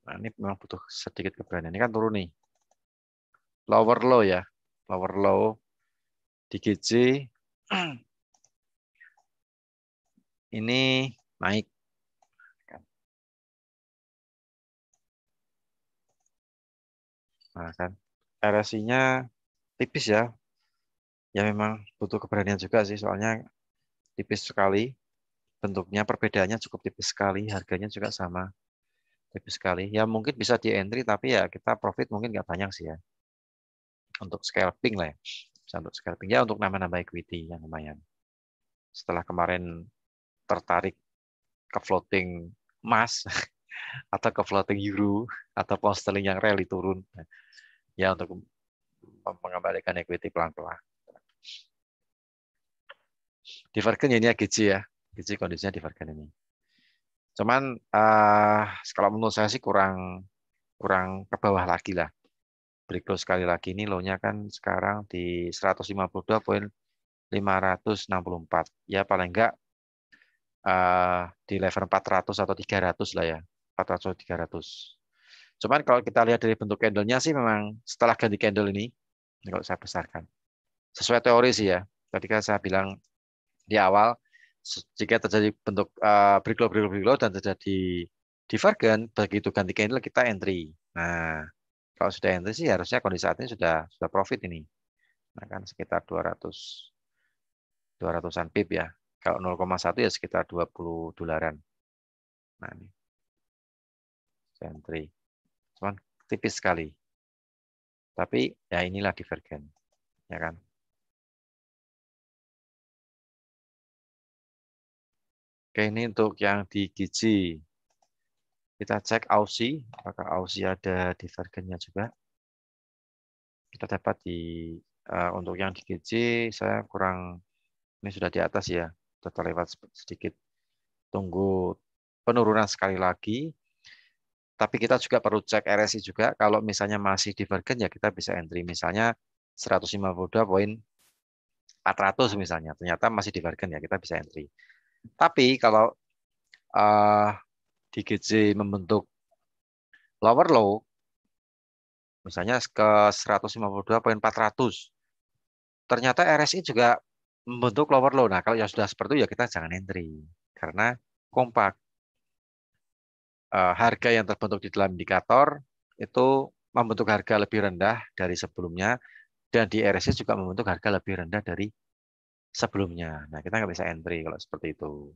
Nah, ini memang butuh sedikit keberanian. Ini kan turun nih. Lower low ya. Lower low di GJ. Ini naik. Nah, kan. RSI-nya tipis ya. Ya memang butuh keberanian juga sih. Soalnya tipis sekali. Bentuknya perbedaannya cukup tipis sekali. Harganya juga sama. Tipis sekali. Ya mungkin bisa di entry, tapi ya kita profit mungkin nggak banyak sih ya. Untuk scalping lah ya. Bisa untuk scalping. Ya untuk nambah-nambah equity yang lumayan. Setelah kemarin tertarik ke floating emas, atau ke floating euro, atau pound sterling yang rally turun. Ya untuk mengembalikan equity pelan-pelan. Divergen ya ini ya GJ ya. GJ kondisinya divergen ini. Cuman kalau menurut saya sih kurang kurang ke bawah lagi lah. Break low sekali lagi ini low-nya kan sekarang di 152,564. Ya paling enggak di level 400 atau 300 lah ya. 400 atau 300. Cuman kalau kita lihat dari bentuk candle-nya sih memang setelah ganti candle ini kalau saya besarkan. Sesuai teori sih ya. Tadi kan saya bilang di awal, jika terjadi bentuk break low dan terjadi divergen, begitu ganti candle kita entry. Nah, kalau sudah entry sih harusnya kondisi saat ini sudah profit ini. Nah, kan sekitar 200-an pip ya. Kalau 0,1 ya sekitar $20. Nah, ini entry. Cuman tipis sekali. Tapi ya inilah divergen, ya kan? Oke, ini untuk yang di GJ. Kita cek Aussie, apakah Aussie ada divergennya juga? kita dapat di untuk yang di GJ saya kurang, ini sudah di atas ya, sudah terlewat sedikit. Tunggu penurunan sekali lagi. Tapi kita juga perlu cek RSI juga. Kalau misalnya masih divergen ya kita bisa entry. Misalnya 152,400 misalnya. Ternyata masih divergen ya kita bisa entry. Tapi kalau uh, di GJ membentuk lower low, misalnya ke 152,400, ternyata RSI juga membentuk lower low. Nah, kalau yang sudah seperti itu ya kita jangan entry. Karena kompak. Harga yang terbentuk di dalam indikator itu membentuk harga lebih rendah dari sebelumnya, dan di RSI juga membentuk harga lebih rendah dari sebelumnya. Nah, kita nggak bisa entry kalau seperti itu.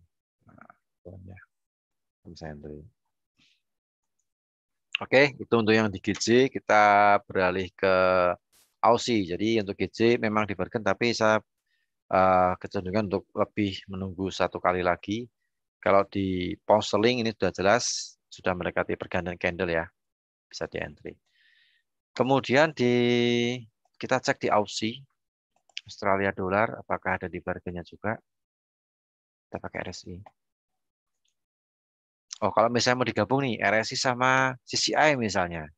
Nah, itu ya, nggak bisa entry. Oke, itu untuk yang di GJ. Kita beralih ke Aussie. Jadi untuk GJ memang divergen, tapi saya kecenderungan untuk lebih menunggu satu kali lagi. Kalau di pound sterling ini sudah jelas, sudah mendekati pergantian candle ya, bisa di entry. Kemudian kita cek di Aussie, Australia dolar, apakah ada divergennya juga. Kita pakai RSI. Oh, kalau misalnya mau digabung nih, RSI sama CCI misalnya.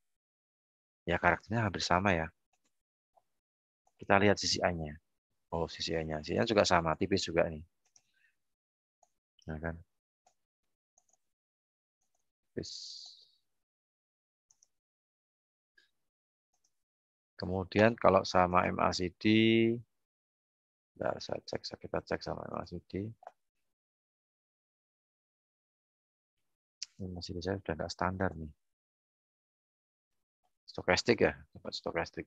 Ya, karakternya hampir sama ya. Kita lihat CCI-nya. Oh, CCI-nya. CCI-nya juga sama, tipis juga nih. Nah, kan. Tipis. Kemudian kalau sama MACD, kita cek sama MACD. MACD saya sudah nggak standar nih. Stokastik ya, dapat stokastik.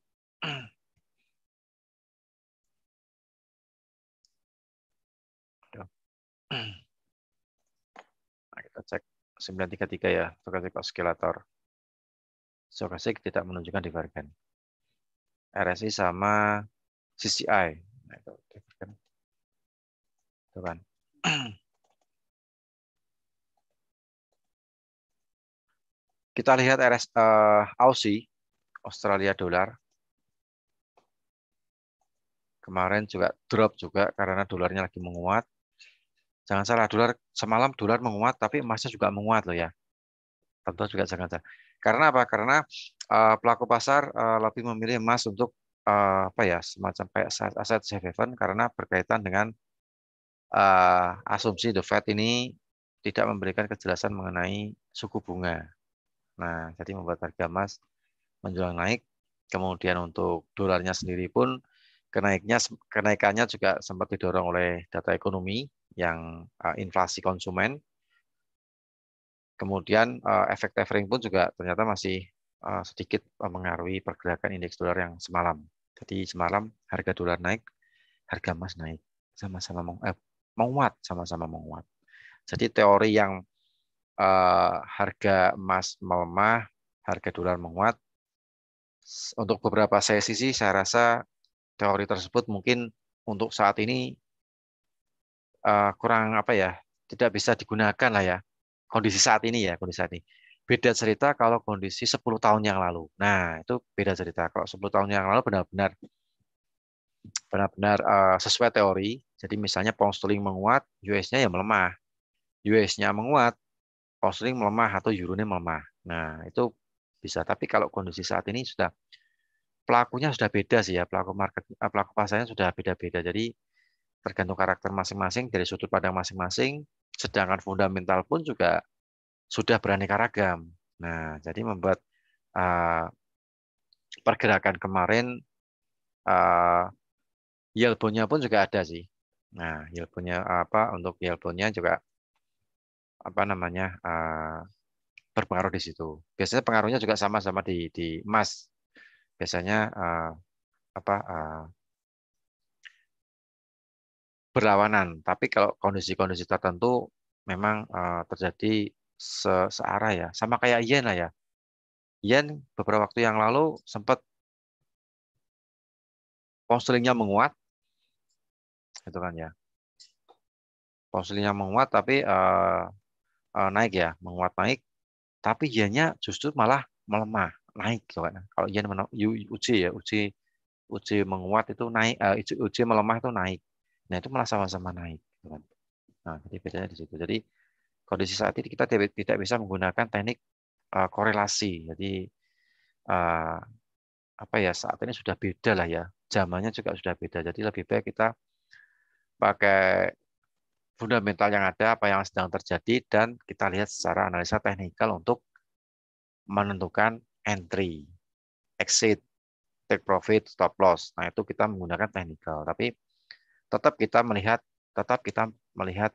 Nah, kita cek 933 ya, stokastik oscillator. Stokastik tidak menunjukkan divergen. RSI sama CCI. Nah, itu divergen. Itu kan. Kita lihat Aussie, Australia dolar. Kemarin juga drop juga karena dolarnya lagi menguat. Jangan salah, semalam dolar menguat, tapi emasnya juga menguat loh ya. Tentu juga jangan salah. Karena apa? Karena pelaku pasar lebih memilih emas untuk apa ya, semacam kayak aset safe haven karena berkaitan dengan asumsi The Fed ini tidak memberikan kejelasan mengenai suku bunga. Nah, jadi membuat harga emas menjual naik. Kemudian untuk dolarnya sendiri pun kenaikannya juga sempat didorong oleh data ekonomi yang inflasi konsumen. Kemudian efek tapering pun juga ternyata masih sedikit mengaruhi pergerakan indeks dolar yang semalam. Jadi semalam harga dolar naik, harga emas naik, sama-sama menguat, sama-sama menguat. Jadi teori yang harga emas melemah, harga dolar menguat, untuk beberapa sesi sih saya rasa teori tersebut mungkin untuk saat ini kurang apa ya, tidak bisa digunakan lah ya. Kondisi saat ini ya, kondisi saat ini. Beda cerita kalau kondisi 10 tahun yang lalu. Nah, itu beda cerita. Kalau 10 tahun yang lalu benar-benar benar-benar sesuai teori. Jadi misalnya pound sterling menguat, US-nya ya melemah. US-nya menguat, pound sterling melemah atau euro-nya melemah. Nah, itu bisa. Tapi kalau kondisi saat ini sudah pelakunya sudah beda sih ya, pelaku pasarnya sudah beda-beda. Jadi tergantung karakter masing-masing dari sudut pandang masing-masing. Sedangkan fundamental pun juga sudah beraneka ragam. Nah, jadi membuat uh, pergerakan kemarin uh, yield bond-nya pun juga ada sih. Nah, yield bond-nya apa untuk yield bond-nya juga apa namanya berpengaruh di situ. Biasanya pengaruhnya juga sama-sama di emas. Biasanya apa berlawanan. Tapi kalau kondisi-kondisi tertentu memang terjadi searah ya. Sama kayak yen lah ya. Yen beberapa waktu yang lalu sempat pound sterling-nya menguat, gitu kan ya. Pound sterling-nya menguat tapi naik ya, menguat naik. Tapi yennya justru malah melemah, naik gitu kan. Kalau yen UJ ya, UJ UJ menguat itu naik, UJ melemah itu naik. Nah, itu malah sama-sama naik. Gitu kan. Nah, jadi bedanya di situ. Jadi kondisi saat ini kita tidak bisa menggunakan teknik korelasi. Jadi uh, apa ya, saat ini sudah beda lah ya. Zamannya juga sudah beda. Jadi lebih baik kita pakai fundamental yang ada, apa yang sedang terjadi, dan kita lihat secara analisa teknikal untuk menentukan entry, exit, take profit, stop loss. Nah, itu kita menggunakan teknikal. Tapi tetap kita melihat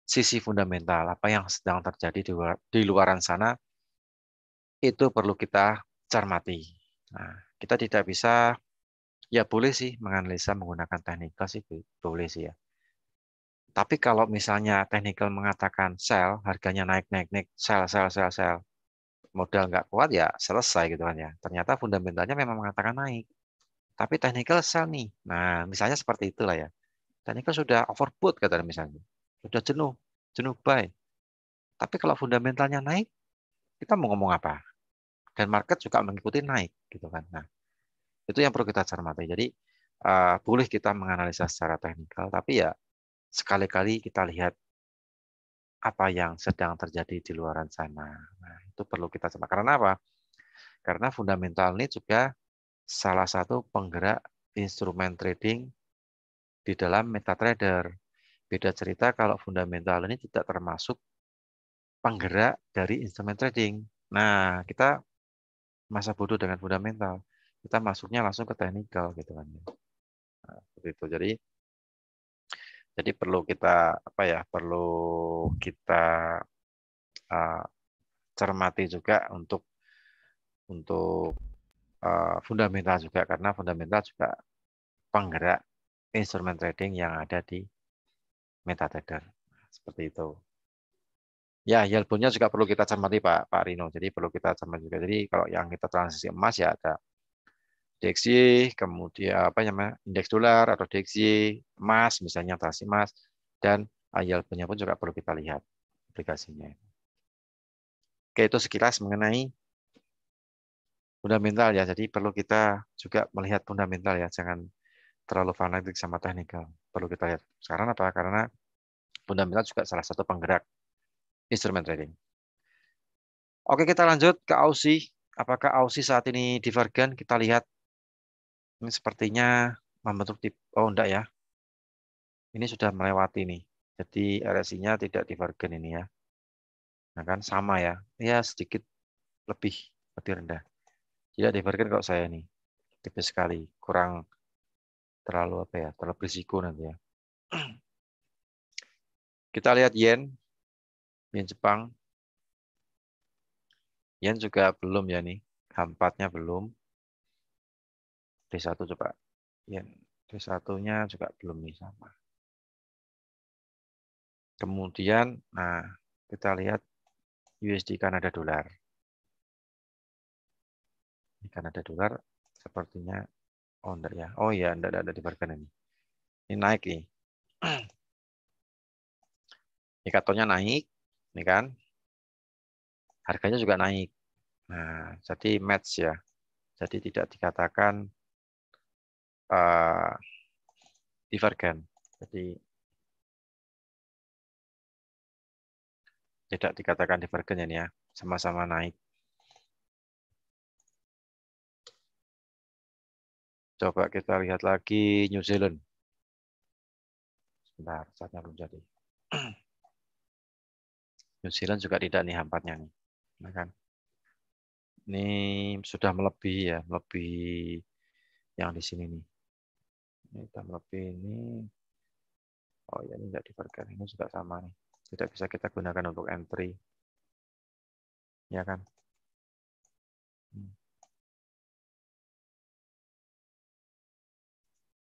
sisi fundamental, apa yang sedang terjadi di luaran sana, itu perlu kita cermati. Nah, kita tidak bisa, ya boleh sih menganalisa menggunakan teknikal sih, boleh sih ya. Tapi kalau misalnya teknikal mengatakan sell, harganya naik, naik, naik, sell, sell, sell, sell, modal nggak kuat ya selesai gitu kan ya. Ternyata fundamentalnya memang mengatakan naik. Tapi technical sell nih. Nah, misalnya seperti itulah ya. Technical sudah overbought kata misalnya. Sudah jenuh, jenuh buy. Tapi kalau fundamentalnya naik, kita mau ngomong apa? Dan market juga mengikuti naik gitu kan. Nah, itu yang perlu kita cermati. Jadi boleh kita menganalisa secara teknikal, tapi ya sekali-kali kita lihat apa yang sedang terjadi di luaran sana. Nah, itu perlu kita cermati. Karena apa? Karena fundamental ini juga salah satu penggerak instrumen trading di dalam MetaTrader. Beda cerita kalau fundamental ini tidak termasuk penggerak dari instrumen trading. Nah, kita masa bodoh dengan fundamental. Kita masuknya langsung ke technical gitu kan. Nah, seperti itu. Jadi perlu kita apa ya? Perlu kita uh, cermati juga untuk fundamental juga, karena fundamental juga penggerak instrumen trading yang ada di MetaTrader. Seperti itu. Ya, Yelbonya juga perlu kita cermati Pak Rino. Jadi perlu kita cermati juga. Jadi kalau yang kita transisi emas ya ada DXY, kemudian apa namanya, indeks dolar atau DXY, emas misalnya transaksi emas, dan Yelbonya pun juga perlu kita lihat aplikasinya. Oke, itu sekilas mengenai fundamental ya. Jadi perlu kita juga melihat fundamental ya. Jangan terlalu fanatik sama teknikal. Perlu kita lihat. Sekarang apa? Karena fundamental juga salah satu penggerak instrumen trading. Oke, kita lanjut ke Aussie. Apakah Aussie saat ini divergen? Kita lihat. Ini sepertinya membentuk oh enggak ya. Ini sudah melewati nih. Jadi RSI-nya tidak divergen ini ya. Nah kan sama ya. Ya sedikit lebih rendah. Tidak divergen kalau saya nih. Tipis sekali. Kurang terlalu apa ya? Terlalu berisiko nanti ya. Kita lihat yen. Yen Jepang. Yen juga belum ya nih. H4-nya belum. D1 coba. Yen D1-nya juga belum nih sama. Kemudian, nah kita lihat USD Kanada dolar. Ini Kanada dolar sepertinya, oh enggak ya. Oh iya, enggak divergen ini. Ini naik nih. Indikatornya naik, ini kan. Harganya juga naik. Nah, jadi match ya. Jadi tidak dikatakan uh, divergen. Jadi tidak dikatakan divergen ini ya. Sama-sama naik. Coba kita lihat lagi New Zealand. Sebentar, saatnya belum jadi. New Zealand juga tidak nih H4-nya nih. Nah, kan. Ini sudah melebihi ya, melebihi yang di sini nih. Ini kita melebihi ini. Oh ya, ini tidak divergen. Ini juga sama nih. Tidak bisa kita gunakan untuk entry. Ya kan?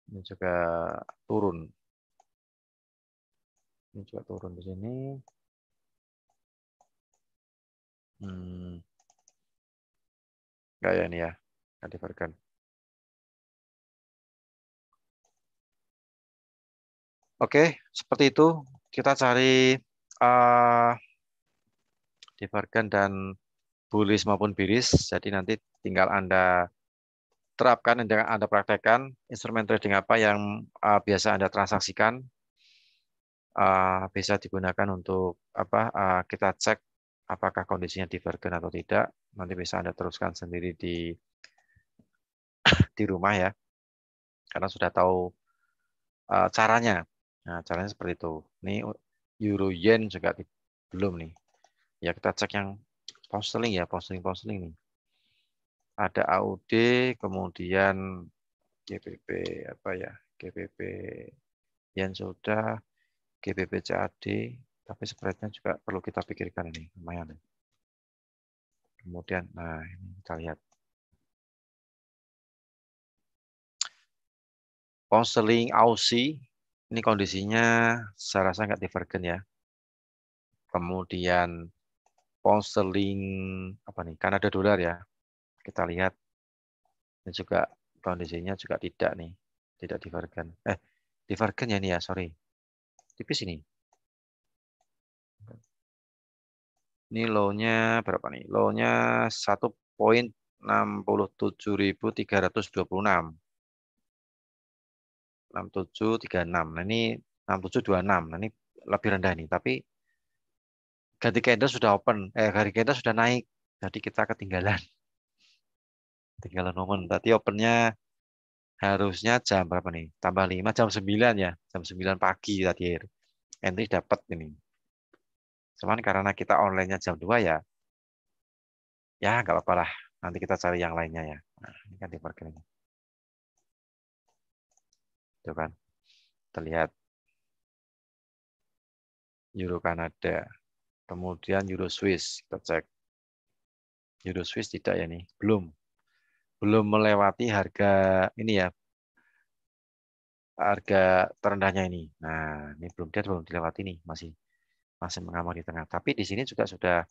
Ini juga turun. Ini juga turun di sini. Enggak ya ini ya. Enggak divergen. Oke, seperti itu. Kita cari uh, divergen dan bullish maupun bearish. Jadi nanti tinggal Anda terapkan dan Anda praktekkan instrumen trading apa yang biasa Anda transaksikan, bisa digunakan untuk kita cek apakah kondisinya divergen atau tidak. Nanti bisa Anda teruskan sendiri di rumah ya, karena sudah tahu caranya. Nah, caranya seperti itu. Ini euro yen juga belum nih. Ya kita cek yang pound sterling ya, pound sterling nih. Ada AUD, kemudian GBP apa ya? GBP yen sudah, GBP CAD, tapi spreadnya juga perlu kita pikirkan ini, lumayan. Kemudian, nah ini kita lihat. Pound sterling Aussie, ini kondisinya saya rasa nggak divergen ya. Kemudian pound sterling apa nih? Kanada dolar ya. Kita lihat ini juga kondisinya juga tidak nih, tidak divergen. Divergen ya ini ya, sorry. Tipis ini. Ini low-nya berapa nih? Low-nya 1,67.326. 6736. Nah, ini 6726. Nah, ini lebih rendah nih, tapi ganti candle sudah open. Ganti candle sudah naik. Jadi kita ketinggalan. Ketinggalan momen. Tadi opennya harusnya jam berapa nih? Tambah 5, jam 9 ya. Jam 9 pagi tadi. Entry dapat ini. Cuman karena kita online-nya jam 2 ya. Ya, nggak apa-apa lah. Nanti kita cari yang lainnya ya. Nah, ini kan divergen ini. Itu kan. Terlihat Euro Kanada. Kemudian Euro Swiss. Kita cek. Euro Swiss tidak ya nih. Belum melewati harga ini ya, harga terendahnya ini. Nah, ini belum dilewati nih, masih masih mengamuk di tengah. Tapi di sini juga sudah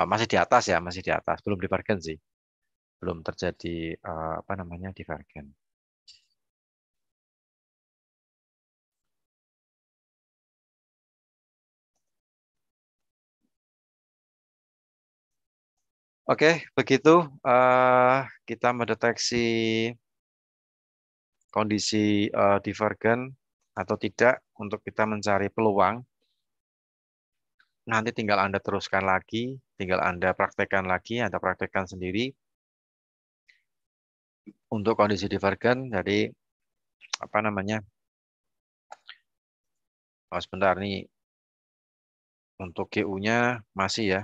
masih di atas ya, masih di atas. Belum divergen sih, belum terjadi apa namanya divergen. Oke, begitu kita mendeteksi kondisi divergen atau tidak untuk kita mencari peluang. Nanti tinggal Anda teruskan lagi, tinggal Anda praktekkan lagi, Anda praktekkan sendiri untuk kondisi divergen. Jadi apa namanya? Oh, sebentar nih untuk GU-nya masih ya,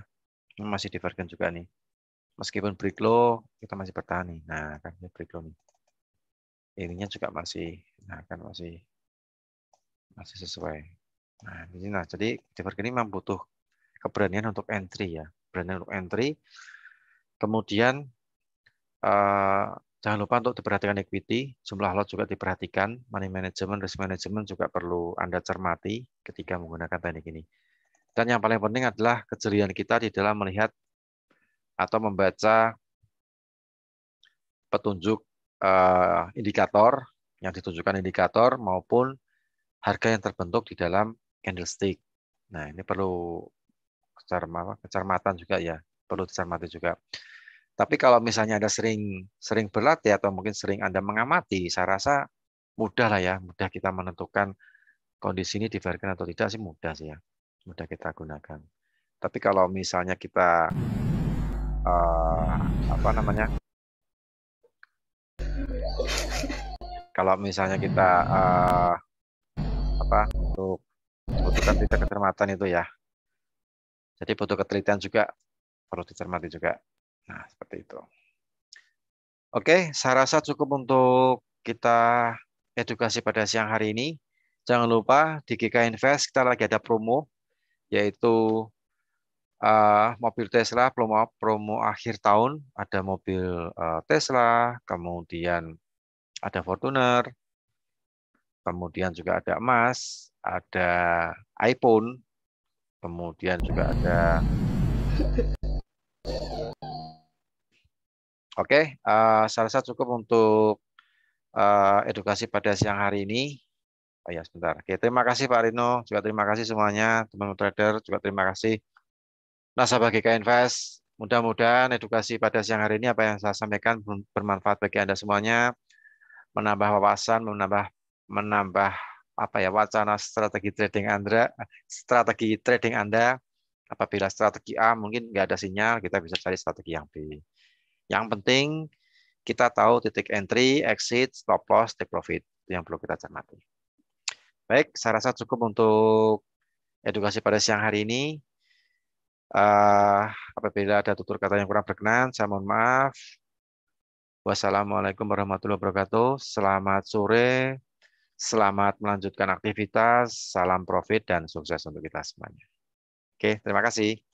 ini masih divergen juga nih. Meskipun break low, kita masih bertahan nih. Nah, kan ini break low nih. Ininya juga masih, nah kan masih sesuai. Nah, ini nah jadi divergen ini memang butuh keberanian untuk entry ya, beranian untuk entry. Kemudian eh, jangan lupa untuk diperhatikan equity, jumlah lot juga diperhatikan, money management, risk management juga perlu Anda cermati ketika menggunakan teknik ini. Dan yang paling penting adalah kejelian kita di dalam melihat atau membaca petunjuk indikator yang ditunjukkan indikator maupun harga yang terbentuk di dalam candlestick. Nah, ini perlu kecermatan juga ya, perlu dicermati juga. Tapi kalau misalnya Anda sering berlatih atau mungkin sering Anda mengamati, saya rasa mudah lah ya, mudah kita menentukan kondisi ini divergen atau tidak sih mudah sih ya, mudah kita gunakan. Tapi kalau misalnya kita apa namanya, kalau misalnya kita apa untuk butuhkan titik kecermatan itu ya, jadi butuh ketelitian juga, perlu dicermati juga. Nah, seperti itu. Oke, saya rasa cukup untuk kita edukasi pada siang hari ini. Jangan lupa di GK Invest kita lagi ada promo, yaitu mobil Tesla, promo akhir tahun. Ada mobil Tesla, kemudian ada Fortuner, kemudian juga ada emas, ada iPhone, kemudian juga ada. Oke, saya rasa cukup untuk edukasi pada siang hari ini. Oh ya, sebentar. Oke, terima kasih Pak Rino, juga terima kasih semuanya, teman-teman trader, juga terima kasih nasabah GK Invest. Mudah-mudahan edukasi pada siang hari ini apa yang saya sampaikan bermanfaat bagi Anda semuanya, menambah wawasan, menambah apa ya wacana strategi trading Anda. Apabila strategi A mungkin nggak ada sinyal, kita bisa cari strategi yang B. Yang penting kita tahu titik entry, exit, stop loss, take profit. Itu yang perlu kita cermati. Baik, saya rasa cukup untuk edukasi pada siang hari ini. Apabila ada tutur kata yang kurang berkenan, saya mohon maaf. Wassalamualaikum warahmatullahi wabarakatuh. Selamat sore, selamat melanjutkan aktivitas, salam profit dan sukses untuk kita semuanya. Oke, terima kasih.